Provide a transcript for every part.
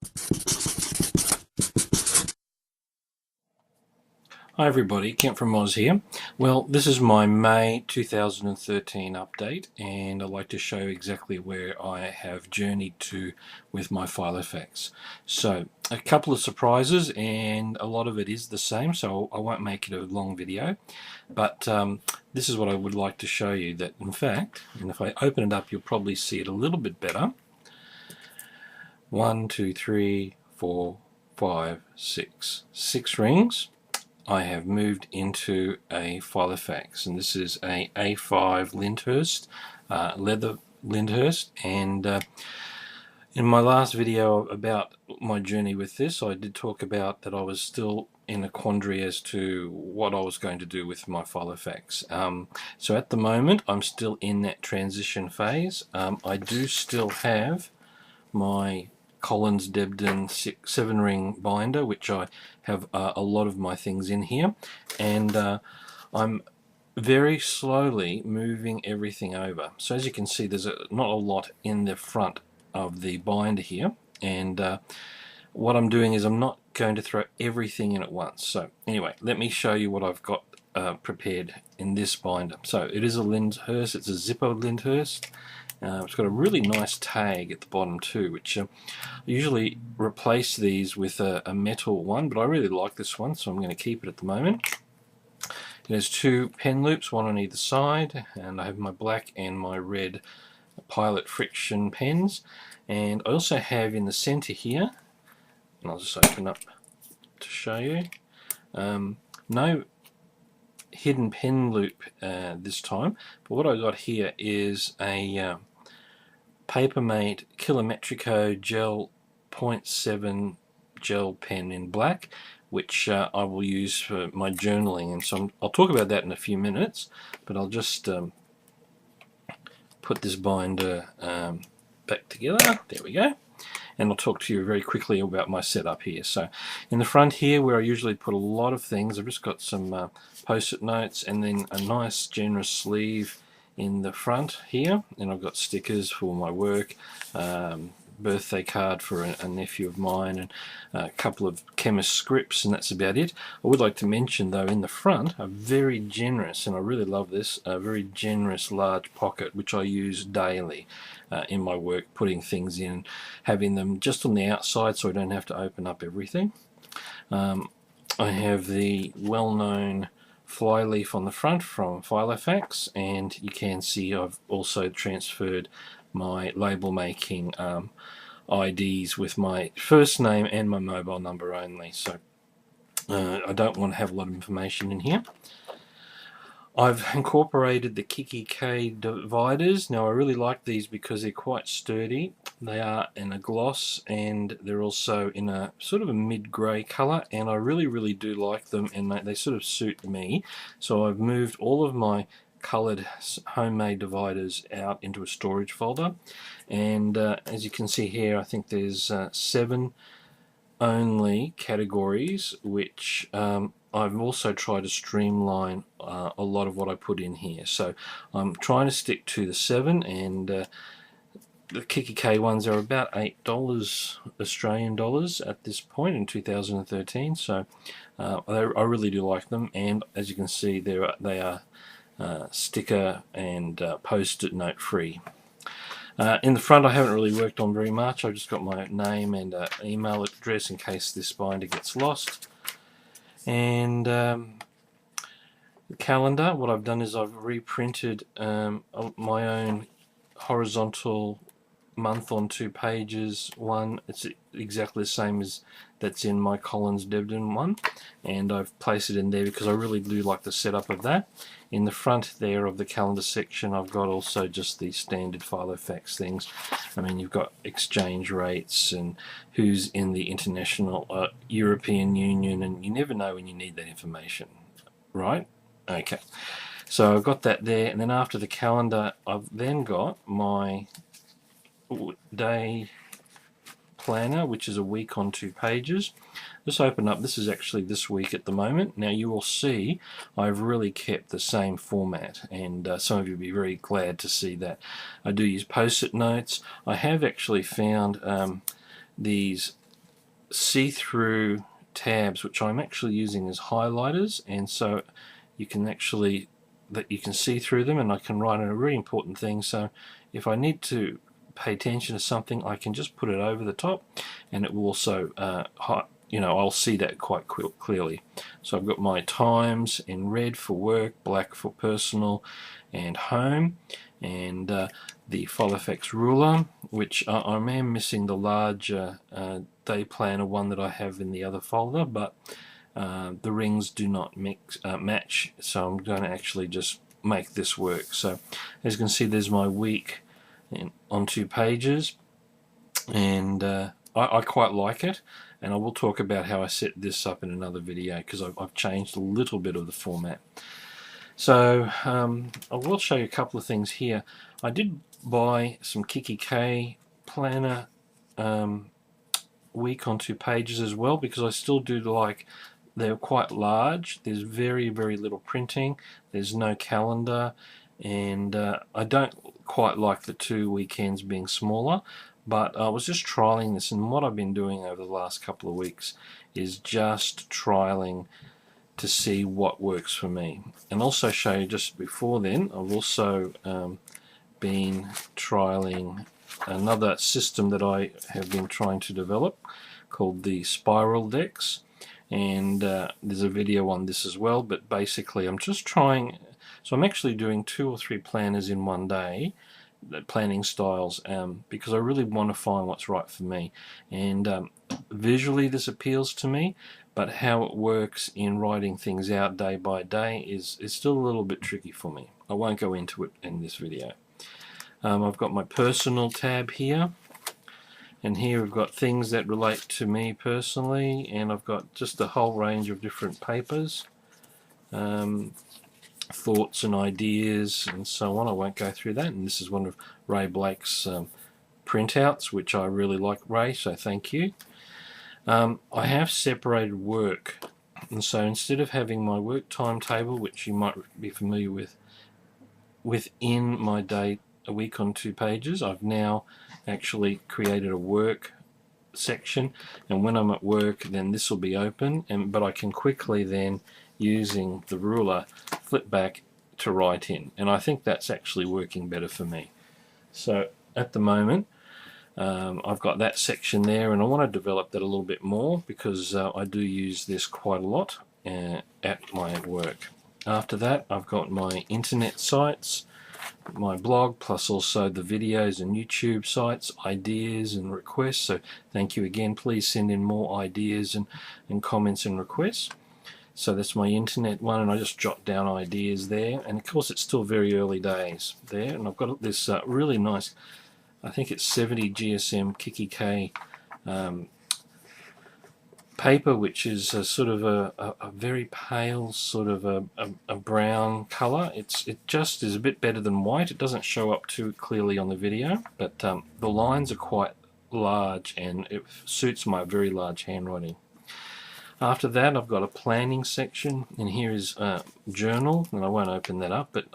Hi everybody, Kent from Oz here. Well, this is my May 2013 update, and I'd like to show exactly where I have journeyed to with my FILOFAX. So, a couple of surprises, and a lot of it is the same, so I won't make it a long video. But this is what I would like to show you, that in fact, and if I open it up, you'll probably see it a little bit better. 1, 2, 3, 4, 5, 6. 6 rings. I have moved into a FILOFAX, and this is a A5 Lyndhurst, leather Lyndhurst. And in my last video about my journey with this, I did talk about that I was still in a quandary as to what I was going to do with my FILOFAX. So at the moment, I'm still in that transition phase. I do still have my Collins Debden 7-ring binder, which I have a lot of my things in here, and I'm very slowly moving everything over. So as you can see, there's not a lot in the front of the binder here, and what I'm doing is I'm not going to throw everything in at once. So anyway, let me show you what I've got prepared in this binder. So it is a Lyndhurst, it's a zipper Lyndhurst. It's got a really nice tag at the bottom too, which I usually replace these with a metal one, but I really like this one, so I'm going to keep it at the moment. It has 2 pen loops, one on either side, and I have my black and my red Pilot friction pens. And I also have in the center here, and I'll just open up to show you, no hidden pen loop this time, but what I got here is a Papermate Kilometrico Gel 0.7 gel pen in black, which I will use for my journaling, and so I'll talk about that in a few minutes, but I'll just put this binder back together. There we go. And I'll talk to you very quickly about my setup here. So in the front here, where I usually put a lot of things, I've just got some post-it notes and then a nice generous sleeve in the front here, and I've got stickers for my work, birthday card for a nephew of mine, and a couple of chemist scripts, and that's about it. I would like to mention though, in the front, a very generous, and I really love this, a very generous large pocket which I use daily in my work, putting things in, having them just on the outside so I don't have to open up everything. I have the well-known flyleaf on the front from FILOFAX, and you can see I've also transferred my label making IDs with my first name and my mobile number only, so I don't want to have a lot of information in here. I've incorporated the Kiki K dividers. Now I really like these because they're quite sturdy. They are in a gloss, and they're also in a sort of a mid-grey colour, and I really do like them, and they sort of suit me. So I've moved all of my coloured homemade dividers out into a storage folder, and as you can see here, I think there's 7 only categories, which I've also tried to streamline a lot of what I put in here. So I'm trying to stick to the 7, and the Kiki K ones are about $8 Australian dollars at this point in 2013. So I really do like them, and as you can see, they are sticker and post-it note free. In the front, I haven't really worked on very much. I've just got my name and email address in case this binder gets lost. And the calendar, what I've done is I've reprinted my own horizontal month on 2 pages one. It's exactly the same as that's in my Collins Debden one, and I've placed it in there because I really do like the setup of that. In the front there of the calendar section, I've got also just the standard FILOFAX things. I mean, you've got exchange rates and who's in the international European Union, and you never know when you need that information, right? Okay, so I've got that there, and then after the calendar, I've then got my day planner, which is a week on 2 pages. Just open up, this is actually this week at the moment. Now you will see I've really kept the same format, and some of you will be very glad to see that. I do use post-it notes. I have actually found these see-through tabs which I'm actually using as highlighters, and so you can actually see through them, and I can write on a really important thing. So if I need to pay attention to something, I can just put it over the top, and it will also I'll see that quite clearly. So I've got my times in red for work, black for personal and home, and the Filofax ruler, which I am missing the larger day planner one that I have in the other folder, but the rings do not match, so I'm going to actually just make this work. So as you can see, there's my week on 2 pages, and I quite like it, and I will talk about how I set this up in another video, because I've changed a little bit of the format. So I will show you a couple of things here. I did buy some Kiki K planner week on 2 pages as well, because I still do like, they're quite large, there's very little printing, there's no calendar, and I don't quite like the 2 weekends being smaller, but I was just trialing this, and what I've been doing over the last couple of weeks is just trialing to see what works for me. And also show you, just before then, I've also been trialing another system that I have been trying to develop called the spiral decks, and there's a video on this as well, but basically I'm just trying, so I'm actually doing 2 or 3 planners in one day, planning styles, because I really want to find what's right for me, and visually this appeals to me, but how it works in writing things out day by day is still a little bit tricky for me. I won't go into it in this video. I've got my personal tab here, and here we've got things that relate to me personally, and I've got just a whole range of different papers, thoughts and ideas and so on. I won't go through that, and this is one of Ray Blake's printouts, which I really like, Ray, so thank you. I have separated work, and so instead of having my work timetable, which you might be familiar with, within my day, a week on 2 pages, I've now actually created a work section, and when I'm at work then this will be open, but I can quickly then, using the ruler, flip back to write in, and I think that's actually working better for me. So at the moment I've got that section there, and I want to develop that a little bit more, because I do use this quite a lot at my work. After that, I've got my internet sites, my blog, plus also the videos and YouTube sites, ideas and requests. So thank you again, please send in more ideas and comments and requests. So that's my internet one, and I just jot down ideas there, and of course it's still very early days there, and I've got this really nice, I think it's 70 GSM Kiki K paper, which is a sort of a very pale sort of a brown color. It just is a bit better than white. It doesn't show up too clearly on the video, but the lines are quite large, and it suits my very large handwriting. After that, I've got a planning section, and here is journal, and I won't open that up, but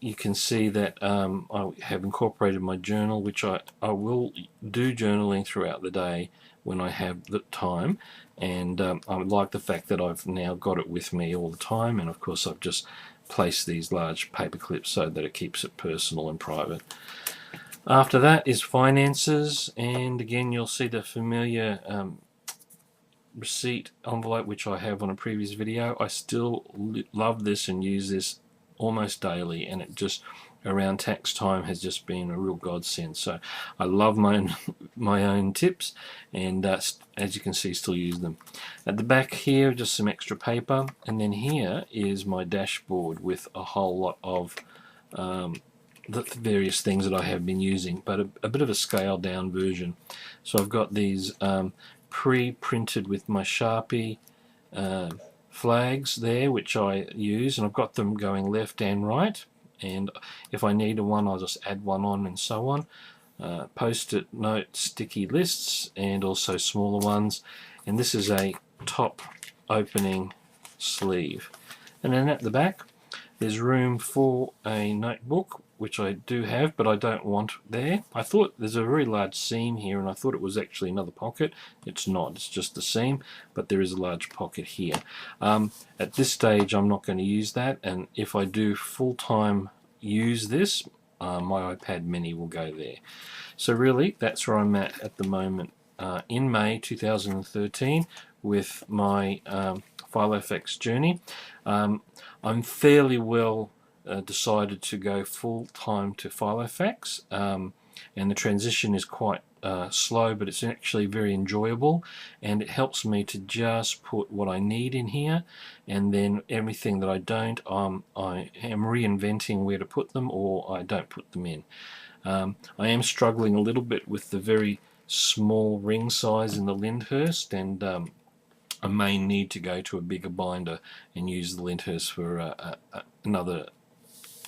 you can see that I have incorporated my journal, which I will do journaling throughout the day when I have the time, and I like the fact that I've now got it with me all the time, and of course I've just placed these large paper clips so that it keeps it personal and private. After that is finances, and again you'll see the familiar receipt envelope which I have on a previous video. I still love this and use this almost daily, and it just around tax time has just been a real godsend. So I love my own tips, and as you can see, still use them. At the back here, just some extra paper, and then here is my dashboard with a whole lot of the various things that I have been using, but a bit of a scaled down version. So I've got these pre-printed with my Sharpie flags there, which I use, and I've got them going left and right, and if I need one I'll just add one on, and so on. Post-it note sticky lists, and also smaller ones, and this is a top opening sleeve. And then at the back there's room for a notebook which I do have, but I don't want there. I thought there's a very large seam here, and I thought it was actually another pocket. It's not, it's just the seam, but there is a large pocket here. At this stage I'm not going to use that, and if I do full-time use this, my iPad mini will go there. So really that's where I'm at the moment in May 2013 with my FILOFAX journey. I'm fairly well decided to go full-time to FILOFAX, and the transition is quite slow, but it's actually very enjoyable, and it helps me to just put what I need in here, and then everything that I don't, I am reinventing where to put them, or I don't put them in. I am struggling a little bit with the very small ring size in the Lyndhurst, and I may need to go to a bigger binder and use the Lyndhurst for another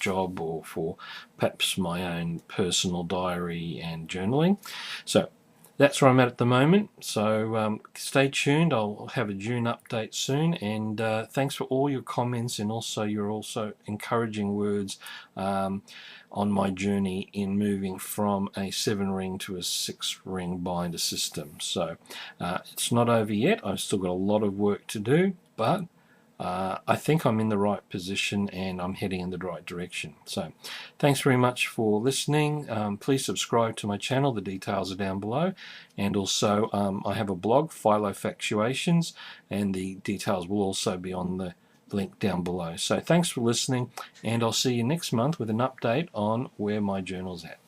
job, or for perhaps my own personal diary and journaling. So that's where I'm at the moment. So stay tuned. I'll have a June update soon, and thanks for all your comments, and also your encouraging words on my journey in moving from a 7-ring to a 6-ring binder system. So it's not over yet. I've still got a lot of work to do, but I think I'm in the right position and I'm heading in the right direction. So thanks very much for listening. Please subscribe to my channel. The details are down below, and also I have a blog, FILOFAXUATIONS, and the details will also be on the link down below. So thanks for listening, and I'll see you next month with an update on where my journal's at.